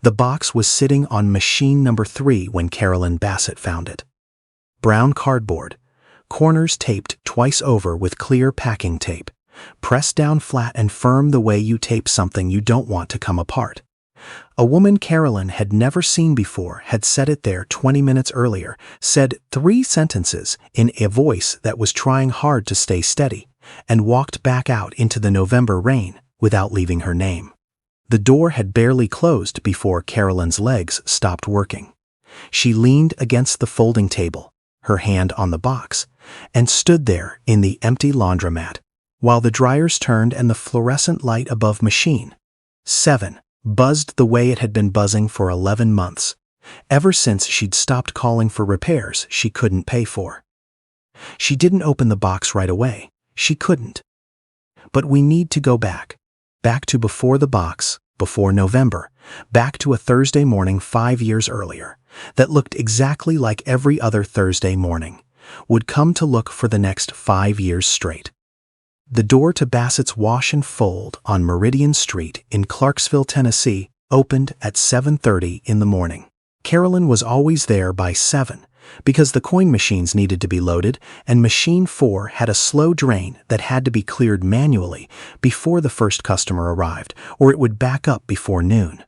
The box was sitting on machine number 3 when Carolyn Bassett found it. Brown cardboard, corners taped twice over with clear packing tape, pressed down flat and firm the way you tape something you don't want to come apart. A woman Carolyn had never seen before had set it there 20 minutes earlier, said 3 sentences in a voice that was trying hard to stay steady, and walked back out into the November rain without leaving her name. The door had barely closed before Carolyn's legs stopped working. She leaned against the folding table, her hand on the box, and stood there in the empty laundromat, while the dryers turned and the fluorescent light above machine 7 buzzed the way it had been buzzing for 11 months, ever since she'd stopped calling for repairs she couldn't pay for. She didn't open the box right away. She couldn't. But we need to go back to before the box, before November, back to a Thursday morning 5 years earlier, that looked exactly like every other Thursday morning, would come to look for the next 5 years straight. The door to Bassett's Wash and Fold on Meridian Street in Clarksville, Tennessee, opened at 7:30 in the morning. Carolyn was always there by 7 because the coin machines needed to be loaded, and machine 4 had a slow drain that had to be cleared manually before the first customer arrived, or it would back up before noon.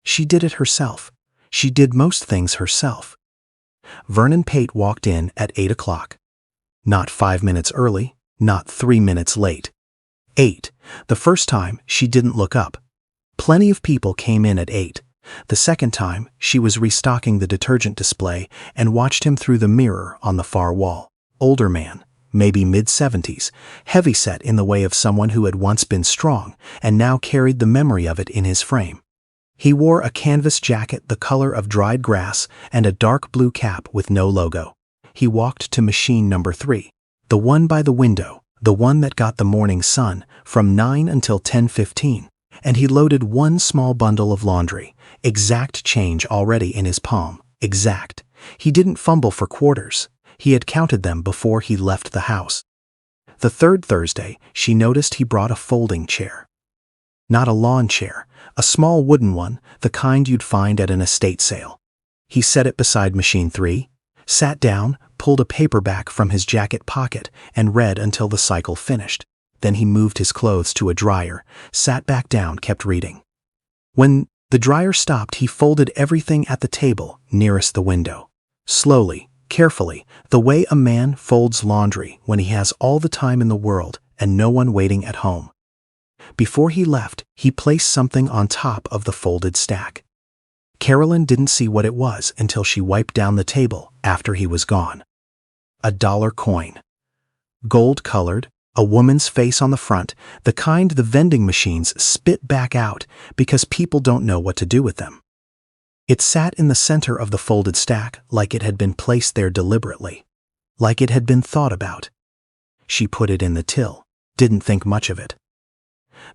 She did it herself. She did most things herself. Vernon Pate walked in at 8 o'clock. Not 5 minutes early, not 3 minutes late. 8. The first time, she didn't look up. Plenty of people came in at 8. The second time, she was restocking the detergent display and watched him through the mirror on the far wall. Older man, maybe mid-70s, heavyset in the way of someone who had once been strong and now carried the memory of it in his frame. He wore a canvas jacket the color of dried grass and a dark blue cap with no logo. He walked to machine number 3. The one by the window, the one that got the morning sun, from 9 until 10:15, and he loaded one small bundle of laundry, exact change already in his palm, exact. He didn't fumble for quarters. He had counted them before he left the house. The third Thursday, she noticed he brought a folding chair. Not a lawn chair, a small wooden one, the kind you'd find at an estate sale. He set it beside machine 3, sat down, pulled a paperback from his jacket pocket, and read until the cycle finished. Then he moved his clothes to a dryer, sat back down, kept reading. When the dryer stopped, he folded everything at the table nearest the window. Slowly, carefully, the way a man folds laundry when he has all the time in the world and no one waiting at home. Before he left, he placed something on top of the folded stack. Carolyn didn't see what it was until she wiped down the table after he was gone. A $1 coin. Gold-colored, a woman's face on the front, the kind the vending machines spit back out because people don't know what to do with them. It sat in the center of the folded stack like it had been placed there deliberately, like it had been thought about. She put it in the till, didn't think much of it.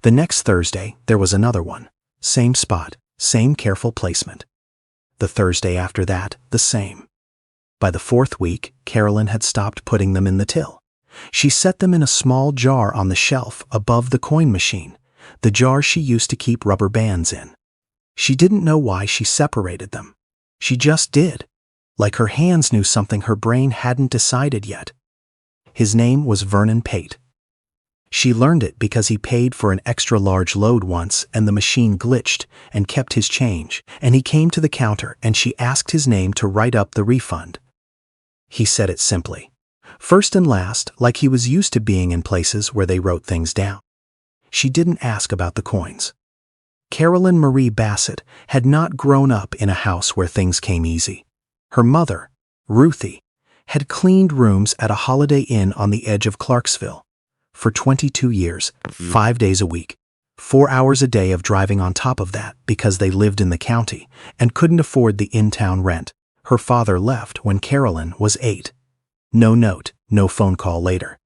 The next Thursday, there was another one. Same spot, same careful placement. The Thursday after that, the same. By the 4th week, Carolyn had stopped putting them in the till. She set them in a small jar on the shelf above the coin machine, the jar she used to keep rubber bands in. She didn't know why she separated them. She just did, like her hands knew something her brain hadn't decided yet. His name was Vernon Pate. She learned it because he paid for an extra large load once and the machine glitched and kept his change, and he came to the counter and she asked his name to write up the refund. He said it simply, first and last, like he was used to being in places where they wrote things down. She didn't ask about the coins. Carolyn Marie Bassett had not grown up in a house where things came easy. Her mother, Ruthie, had cleaned rooms at a Holiday Inn on the edge of Clarksville for 22 years, 5 days a week, 4 hours a day of driving on top of that because they lived in the county and couldn't afford the in-town rent. Her father left when Carolyn was 8. No note, no phone call later.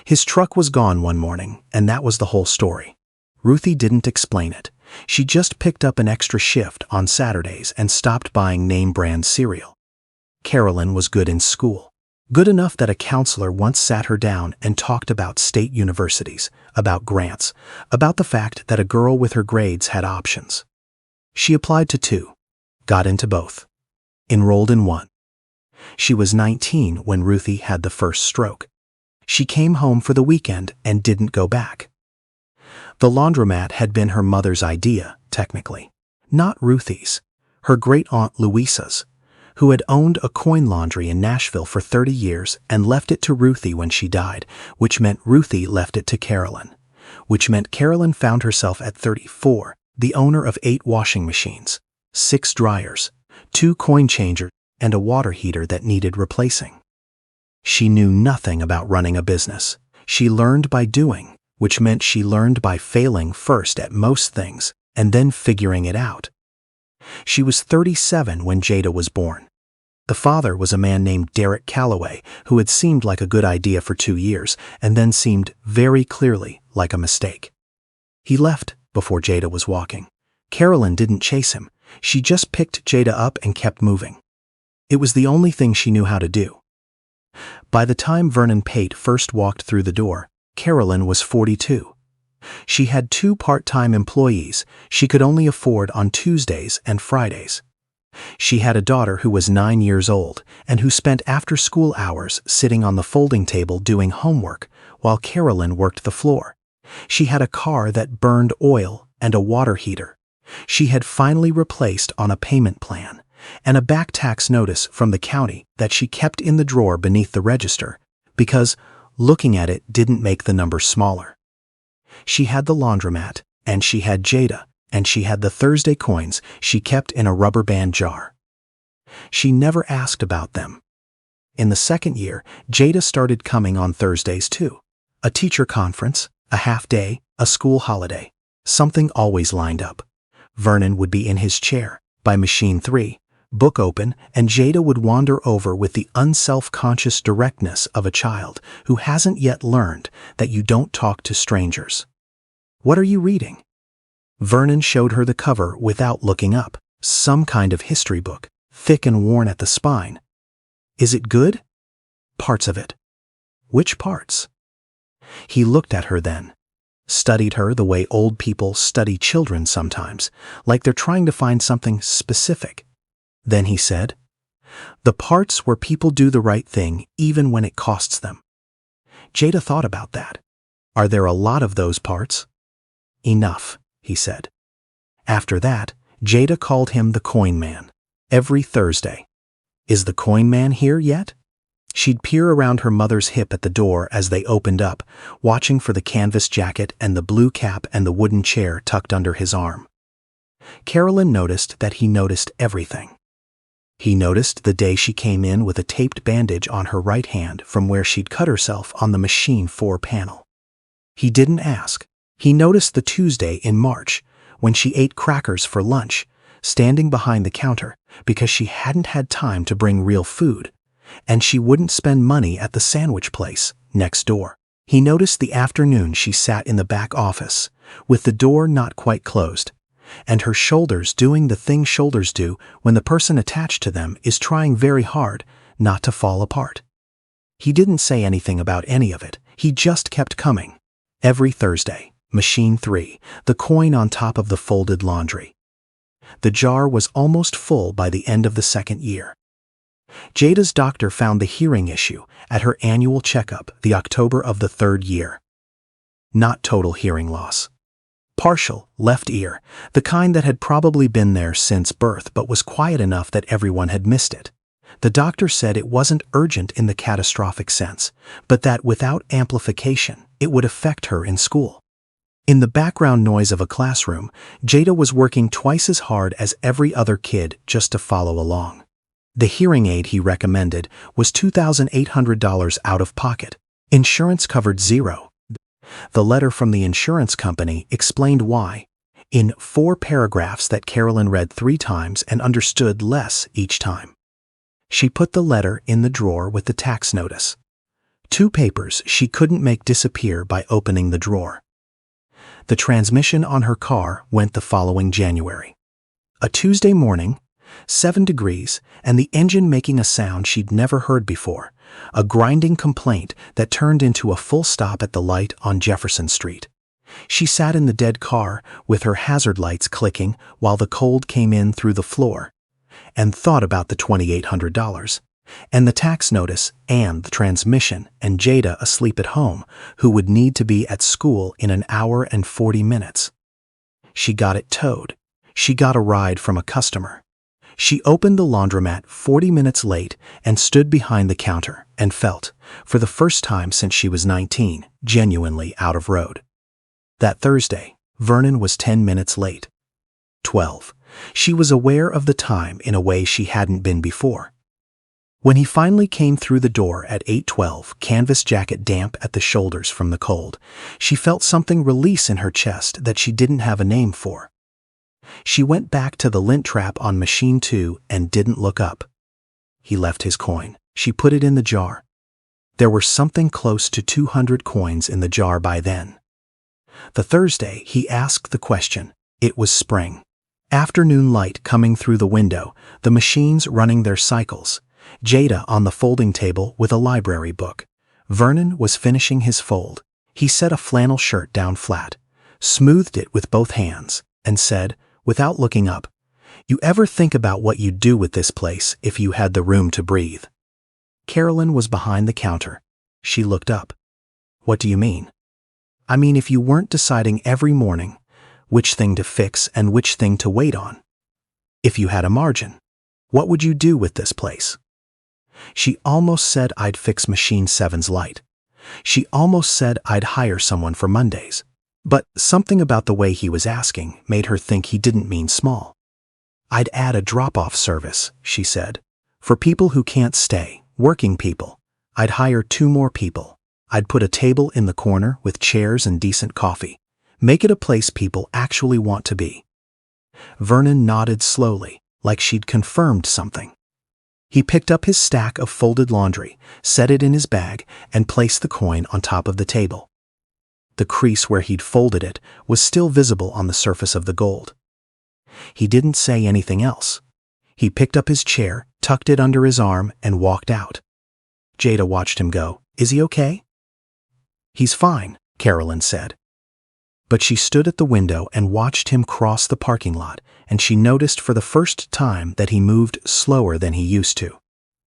His truck was gone one morning, and that was the whole story. Ruthie didn't explain it. She just picked up an extra shift on Saturdays and stopped buying name-brand cereal. Carolyn was good in school. Good enough that a counselor once sat her down and talked about state universities, about grants, about the fact that a girl with her grades had options. She applied to 2, got into both, enrolled in 1. She was 19 when Ruthie had the first stroke. She came home for the weekend and didn't go back. The laundromat had been her mother's idea, technically, not Ruthie's, her great-aunt Louisa's, who had owned a coin laundry in Nashville for 30 years and left it to Ruthie when she died, which meant Ruthie left it to Carolyn, which meant Carolyn found herself at 34, the owner of 8 washing machines, 6 dryers, 2 coin changers, and a water heater that needed replacing. She knew nothing about running a business. She learned by doing, which meant she learned by failing first at most things and then figuring it out. She was 37 when Jada was born. The father was a man named Derek Calloway, who had seemed like a good idea for 2 years and then seemed very clearly like a mistake. He left before Jada was walking. Carolyn didn't chase him. She just picked Jada up and kept moving. It was the only thing she knew how to do. By the time Vernon Pate first walked through the door, Carolyn was 42. She had 2 part-time employees she could only afford on Tuesdays and Fridays. She had a daughter who was 9 years old and who spent after-school hours sitting on the folding table doing homework while Carolyn worked the floor. She had a car that burned oil and a water heater. She had finally replaced on a payment plan, and a back tax notice from the county that she kept in the drawer beneath the register because looking at it didn't make the number smaller. She had the laundromat, and she had Jada, and she had the Thursday coins she kept in a rubber band jar. She never asked about them. In the second year, Jada started coming on Thursdays too. A teacher conference, a half day, a school holiday. Something always lined up. Vernon would be in his chair, by machine 3, book open, and Jada would wander over with the unself-conscious directness of a child who hasn't yet learned that you don't talk to strangers. "What are you reading?" Vernon showed her the cover without looking up. Some kind of history book, thick and worn at the spine. "Is it good?" "Parts of it." "Which parts?" He looked at her then, studied her the way old people study children sometimes, like they're trying to find something specific. Then he said, "The parts where people do the right thing even when it costs them." Jada thought about that. "Are there a lot of those parts?" "Enough," he said. After that, Jada called him the coin man. Every Thursday. "Is the coin man here yet?" She'd peer around her mother's hip at the door as they opened up, watching for the canvas jacket and the blue cap and the wooden chair tucked under his arm. Carolyn noticed that he noticed everything. He noticed the day she came in with a taped bandage on her right hand from where she'd cut herself on the machine 4 panel. He didn't ask. He noticed the Tuesday in March, when she ate crackers for lunch, standing behind the counter because she hadn't had time to bring real food, and she wouldn't spend money at the sandwich place next door. He noticed the afternoon she sat in the back office, with the door not quite closed, and her shoulders doing the thing shoulders do when the person attached to them is trying very hard not to fall apart. He didn't say anything about any of it. He just kept coming. Every Thursday, machine 3, the coin on top of the folded laundry. The jar was almost full by the end of the second year. Jada's doctor found the hearing issue at her annual checkup the October of the 3rd year. Not total hearing loss. Partial, left ear, the kind that had probably been there since birth but was quiet enough that everyone had missed it. The doctor said it wasn't urgent in the catastrophic sense, but that without amplification, it would affect her in school. In the background noise of a classroom, Jada was working twice as hard as every other kid just to follow along. The hearing aid he recommended was $2,800 out of pocket. Insurance covered 0. The letter from the insurance company explained why, in 4 paragraphs that Carolyn read 3 times and understood less each time. She put the letter in the drawer with the tax notice. 2 papers she couldn't make disappear by opening the drawer. The transmission on her car went the following January. A Tuesday morning, 7 degrees, and the engine making a sound she'd never heard before, a grinding complaint that turned into a full stop at the light on Jefferson Street. She sat in the dead car with her hazard lights clicking while the cold came in through the floor, and thought about the $2,800, and the tax notice, and the transmission, and Jada asleep at home, who would need to be at school in an hour and 40 minutes. She got it towed. She got a ride from a customer. She opened the laundromat 40 minutes late and stood behind the counter and felt, for the first time since she was 19, genuinely out of road. That Thursday, Vernon was 10 minutes late. 12. She was aware of the time in a way she hadn't been before. When he finally came through the door at 8:12, canvas jacket damp at the shoulders from the cold, she felt something release in her chest that she didn't have a name for. She went back to the lint trap on machine 2 and didn't look up. He left his coin. She put it in the jar. There were something close to 200 coins in the jar by then. The Thursday, he asked the question. It was spring. Afternoon light coming through the window, the machines running their cycles. Jada on the folding table with a library book. Vernon was finishing his fold. He set a flannel shirt down flat, smoothed it with both hands, and said, without looking up, "You ever think about what you'd do with this place if you had the room to breathe?" Carolyn was behind the counter. She looked up. "What do you mean?" "I mean, if you weren't deciding every morning which thing to fix and which thing to wait on. If you had a margin, what would you do with this place?" She almost said I'd fix machine 7's light. She almost said I'd hire someone for Mondays. But something about the way he was asking made her think he didn't mean small. "I'd add a drop-off service," she said. "For people who can't stay, working people. I'd hire 2 more people. I'd put a table in the corner with chairs and decent coffee. Make it a place people actually want to be." Vernon nodded slowly, like she'd confirmed something. He picked up his stack of folded laundry, set it in his bag, and placed the coin on top of the table. The crease where he'd folded it was still visible on the surface of the gold. He didn't say anything else. He picked up his chair, tucked it under his arm, and walked out. Jada watched him go. "Is he okay?" "He's fine," Carolyn said. But she stood at the window and watched him cross the parking lot, and she noticed for the first time that he moved slower than he used to,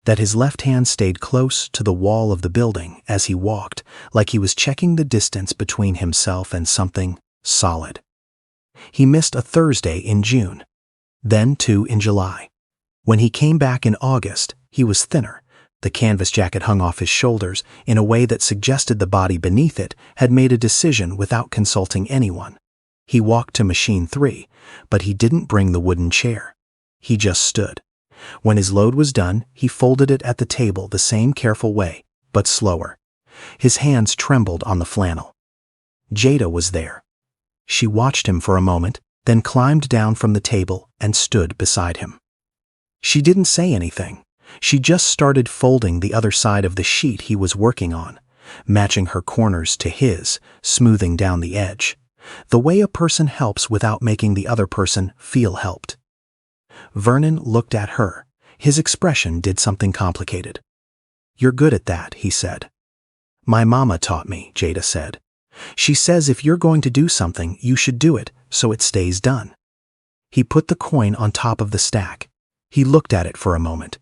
that his left hand stayed close to the wall of the building as he walked, like he was checking the distance between himself and something solid. He missed a Thursday in June, then 2 in July. When he came back in August, he was thinner. The canvas jacket hung off his shoulders in a way that suggested the body beneath it had made a decision without consulting anyone. He walked to machine 3, but he didn't bring the wooden chair. He just stood. When his load was done, he folded it at the table the same careful way, but slower. His hands trembled on the flannel. Jada was there. She watched him for a moment, then climbed down from the table and stood beside him. She didn't say anything. She just started folding the other side of the sheet he was working on, matching her corners to his, smoothing down the edge, the way a person helps without making the other person feel helped. Vernon looked at her. His expression did something complicated. "You're good at that," he said. "My mama taught me," Jada said. "She says if you're going to do something, you should do it so it stays done." He put the coin on top of the stack. He looked at it for a moment.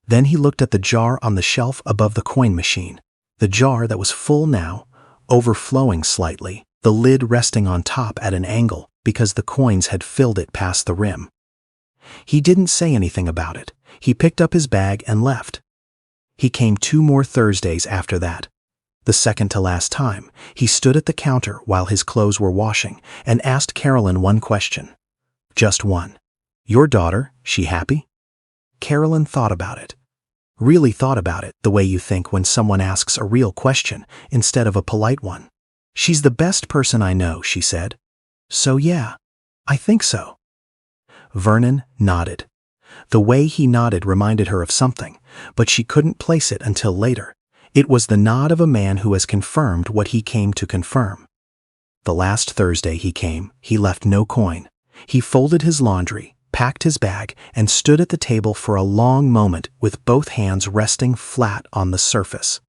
Then he looked at the jar on the shelf above the coin machine, the jar that was full now, overflowing slightly, the lid resting on top at an angle because the coins had filled it past the rim. He didn't say anything about it. He picked up his bag and left. He came 2 more Thursdays after that. The second to last time, he stood at the counter while his clothes were washing and asked Carolyn one question. Just one. "Your daughter, she happy?" Carolyn thought about it. Really thought about it the way you think when someone asks a real question instead of a polite one. "She's the best person I know," she said. "So yeah, I think so." Vernon nodded. The way he nodded reminded her of something, but she couldn't place it until later. It was the nod of a man who has confirmed what he came to confirm. The last Thursday he came, he left no coin. He folded his laundry, packed his bag, and stood at the table for a long moment with both hands resting flat on the surface.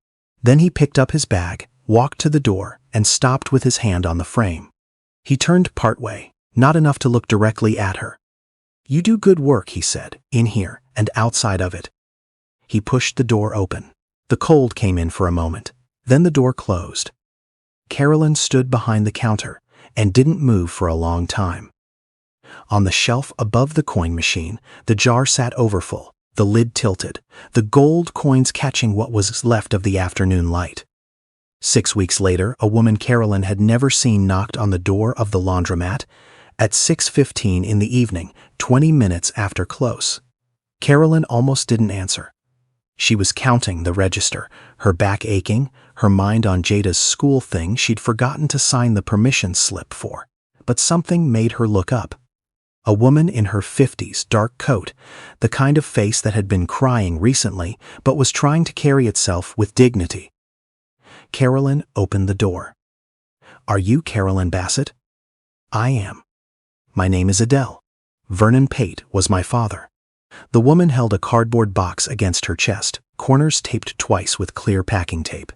Then he picked up his bag, walked to the door, and stopped with his hand on the frame. He turned partway, not enough to look directly at her. "You do good work," he said, "in here and outside of it." He pushed the door open. The cold came in for a moment. Then the door closed. Carolyn stood behind the counter and didn't move for a long time. On the shelf above the coin machine, the jar sat overfull, the lid tilted, the gold coins catching what was left of the afternoon light. 6 weeks later, a woman Carolyn had never seen knocked on the door of the laundromat at 6:15 in the evening, 20 minutes after close. Carolyn almost didn't answer. She was counting the register, her back aching, her mind on Jada's school thing she'd forgotten to sign the permission slip for. But something made her look up. A woman in her 50s, dark coat, the kind of face that had been crying recently but was trying to carry itself with dignity. Carolyn opened the door. "Are you Carolyn Bassett?" "I am." "My name is Adele. Vernon Pate was my father." The woman held a cardboard box against her chest, corners taped twice with clear packing tape.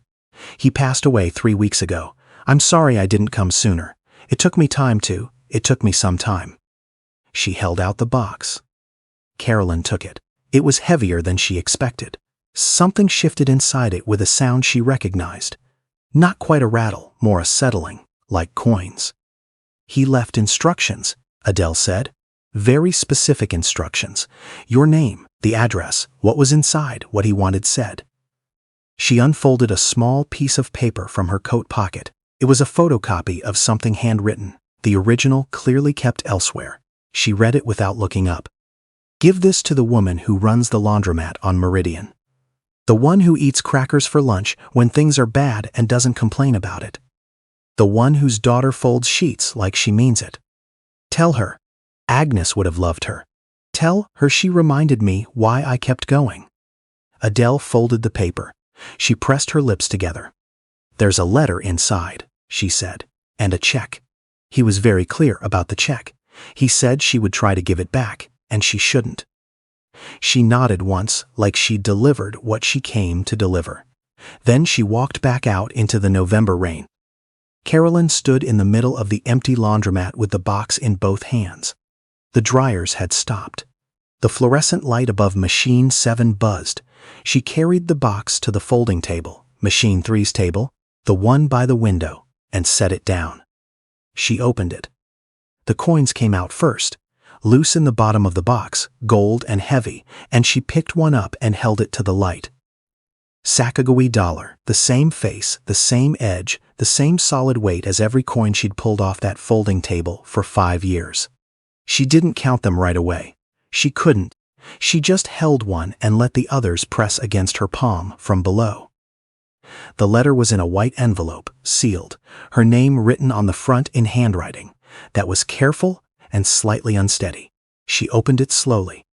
"He passed away 3 weeks ago. I'm sorry I didn't come sooner. It took me some time." She held out the box. Carolyn took it. It was heavier than she expected. Something shifted inside it with a sound she recognized. Not quite a rattle, more a settling, like coins. "He left instructions," Adele said. "Very specific instructions. Your name, the address, what was inside, what he wanted said." She unfolded a small piece of paper from her coat pocket. It was a photocopy of something handwritten, the original clearly kept elsewhere. She read it without looking up. "Give this to the woman who runs the laundromat on Meridian. The one who eats crackers for lunch when things are bad and doesn't complain about it. The one whose daughter folds sheets like she means it. Tell her. Agnes would have loved her. Tell her she reminded me why I kept going." Adele folded the paper. She pressed her lips together. "There's a letter inside," she said, "and a check." He was very clear about the check. He said she would try to give it back, and she shouldn't. She nodded once, like she'd delivered what she came to deliver. Then she walked back out into the November rain. Carolyn stood in the middle of the empty laundromat with the box in both hands. The dryers had stopped. The fluorescent light above Machine 7 buzzed. She carried the box to the folding table, Machine 3's table, the one by the window, and set it down. She opened it. The coins came out first, loose in the bottom of the box, gold and heavy, and she picked one up and held it to the light. Sacagawea dollar, the same face, the same edge, the same solid weight as every coin she'd pulled off that folding table for 5 years. She didn't count them right away. She couldn't. She just held one and let the others press against her palm from below. The letter was in a white envelope, sealed, her name written on the front in handwriting that was careful and slightly unsteady. She opened it slowly.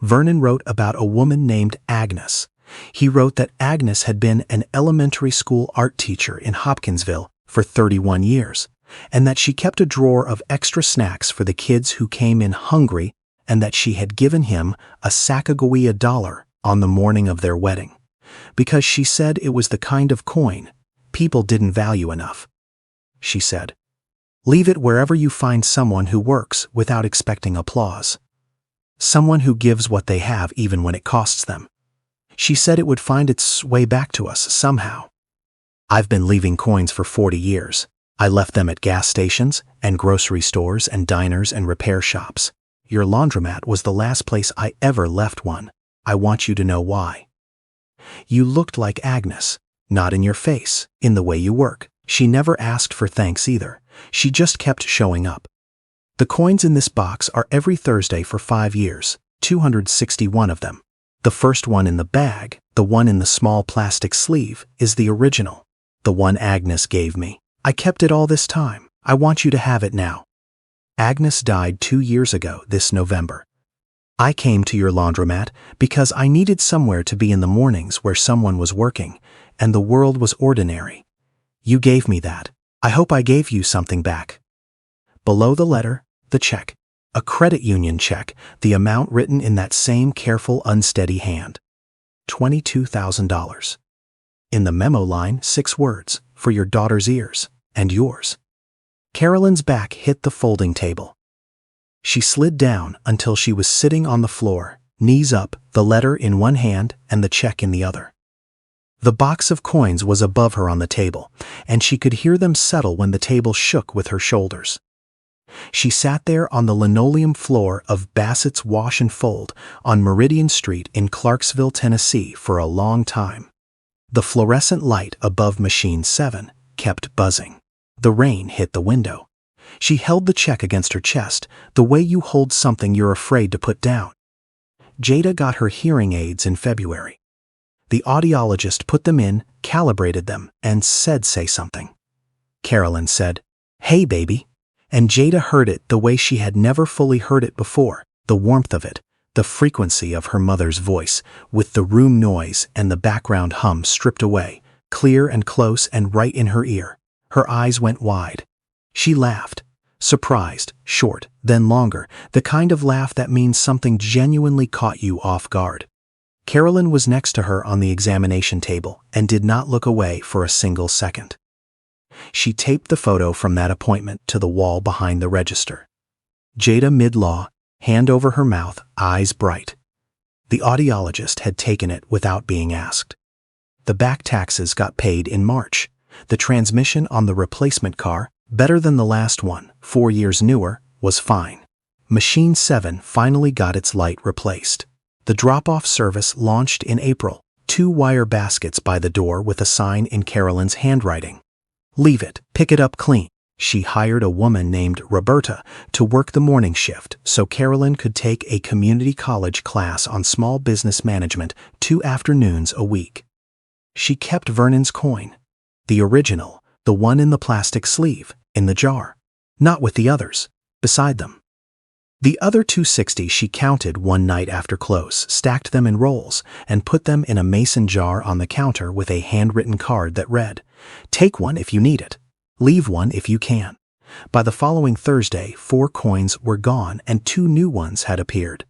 Vernon wrote about a woman named Agnes. He wrote that Agnes had been an elementary school art teacher in Hopkinsville for 31 years, and that she kept a drawer of extra snacks for the kids who came in hungry, and that she had given him a Sacagawea dollar on the morning of their wedding, because she said it was the kind of coin people didn't value enough. She said, "Leave it wherever you find someone who works without expecting applause. Someone who gives what they have even when it costs them." She said it would find its way back to us somehow. I've been leaving coins for 40 years. I left them at gas stations and grocery stores and diners and repair shops. Your laundromat was the last place I ever left one. I want you to know why. You looked like Agnes, not in your face, in the way you work. She never asked for thanks either. She just kept showing up. The coins in this box are every Thursday for 5 years, 261 of them. The first one in the bag, the one in the small plastic sleeve, is the original, the one Agnes gave me. I kept it all this time. I want you to have it now. Agnes died 2 years ago this November. I came to your laundromat because I needed somewhere to be in the mornings where someone was working and the world was ordinary. You gave me that. I hope I gave you something back. Below the letter, the check. A credit union check, the amount written in that same careful, unsteady hand. $22,000. In the memo line, 6 words, for your daughter's ears and yours. Carolyn's back hit the folding table. She slid down until she was sitting on the floor, knees up, the letter in one hand and the check in the other. The box of coins was above her on the table, and she could hear them settle when the table shook with her shoulders. She sat there on the linoleum floor of Bassett's Wash and Fold on Meridian Street in Clarksville, Tennessee for a long time. The fluorescent light above Machine 7 kept buzzing. The rain hit the window. She held the check against her chest, the way you hold something you're afraid to put down. Jada got her hearing aids in February. The audiologist put them in, calibrated them, and said, "Say something." Carolyn said, "Hey, baby." And Jada heard it the way she had never fully heard it before, the warmth of it, the frequency of her mother's voice, with the room noise and the background hum stripped away, clear and close and right in her ear. Her eyes went wide. She laughed, surprised, short, then longer, the kind of laugh that means something genuinely caught you off guard. Carolyn was next to her on the examination table and did not look away for a single second. She taped the photo from that appointment to the wall behind the register. Jada mid-law, hand over her mouth, eyes bright. The audiologist had taken it without being asked. The back taxes got paid in March. The transmission on the replacement car, better than the last one, 4 years newer, was fine. Machine 7 finally got its light replaced. The drop-off service launched in April, 2 wire baskets by the door with a sign in Carolyn's handwriting. "Leave it, pick it up clean." She hired a woman named Roberta to work the morning shift so Carolyn could take a community college class on small business management 2 afternoons a week. She kept Vernon's coin, the original, the one in the plastic sleeve, in the jar, not with the others, beside them. The other 260 she counted one night after close, stacked them in rolls, and put them in a mason jar on the counter with a handwritten card that read, "Take one if you need it. Leave one if you can." By the following Thursday, 4 coins were gone and 2 new ones had appeared.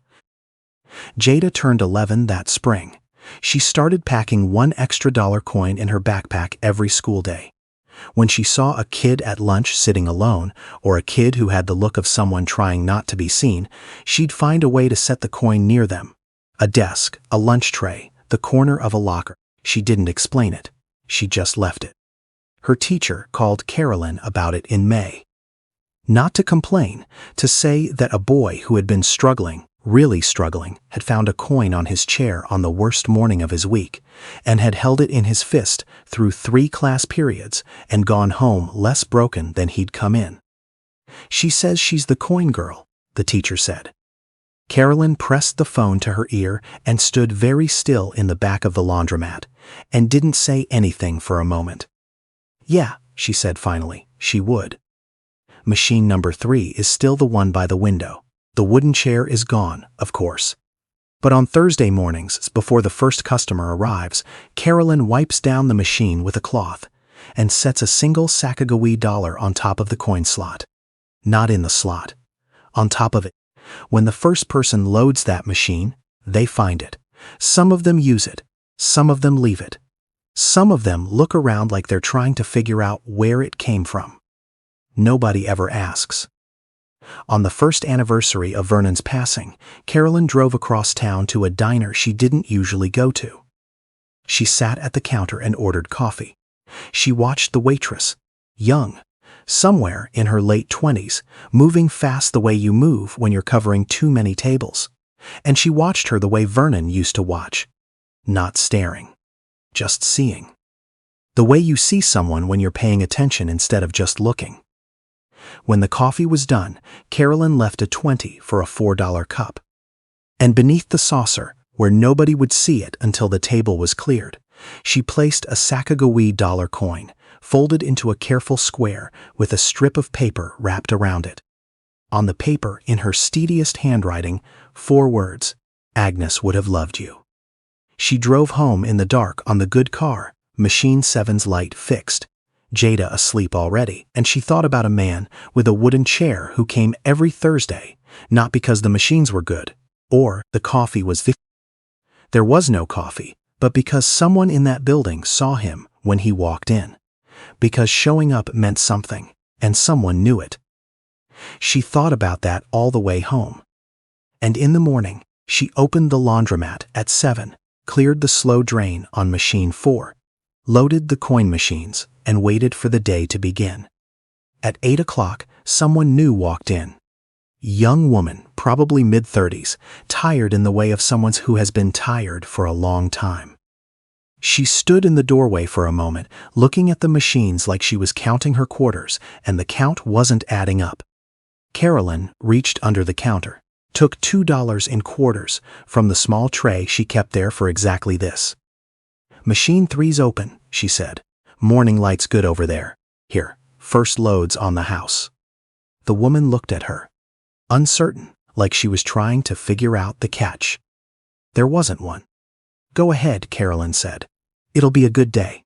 Jada turned 11 that spring. She started packing 1 extra dollar coin in her backpack every school day. When she saw a kid at lunch sitting alone, or a kid who had the look of someone trying not to be seen, she'd find a way to set the coin near them. A desk, a lunch tray, the corner of a locker. She didn't explain it. She just left it. Her teacher called Carolyn about it in May. Not to complain, to say that a boy who had been struggling, really struggling, had found a coin on his chair on the worst morning of his week, and had held it in his fist through 3 class periods and gone home less broken than he'd come in. "She says she's the coin girl," the teacher said. Carolyn pressed the phone to her ear and stood very still in the back of the laundromat, and didn't say anything for a moment. "Yeah," she said finally, she would. Machine number 3 is still the one by the window. The wooden chair is gone, of course. But on Thursday mornings, before the first customer arrives, Carolyn wipes down the machine with a cloth and sets a single Sacagawea dollar on top of the coin slot. Not in the slot. On top of it. When the first person loads that machine, they find it. Some of them use it. Some of them leave it. Some of them look around like they're trying to figure out where it came from. Nobody ever asks. On the first anniversary of Vernon's passing, Carolyn drove across town to a diner she didn't usually go to. She sat at the counter and ordered coffee. She watched the waitress, young, somewhere in her late 20s, moving fast the way you move when you're covering too many tables. And she watched her the way Vernon used to watch, not staring, just seeing. The way you see someone when you're paying attention instead of just looking. When the coffee was done, Carolyn left a 20 for a $4 cup. And beneath the saucer, where nobody would see it until the table was cleared, she placed a Sacagawea dollar coin, folded into a careful square with a strip of paper wrapped around it. On the paper, in her steadiest handwriting, 4 words, "Agnes would have loved you." She drove home in the dark on the good car, Machine 7's light fixed. Jada asleep already, and she thought about a man with a wooden chair who came every Thursday, not because the machines were good, or the coffee was There was no coffee, but because someone in that building saw him when he walked in. Because showing up meant something, and someone knew it. She thought about that all the way home. And in the morning, she opened the laundromat at 7, cleared the slow drain on machine 4, loaded the coin machines, and waited for the day to begin. At 8 o'clock, someone new walked in. Young woman, probably mid-30s, tired in the way of someone who has been tired for a long time. She stood in the doorway for a moment, looking at the machines like she was counting her quarters, and the count wasn't adding up. Carolyn reached under the counter, took $2 in quarters from the small tray she kept there for exactly this. "Machine 3's open," she said. "Morning light's good over there. Here, first load's on the house." The woman looked at her, uncertain, like she was trying to figure out the catch. There wasn't one. "Go ahead," Carolyn said. "It'll be a good day."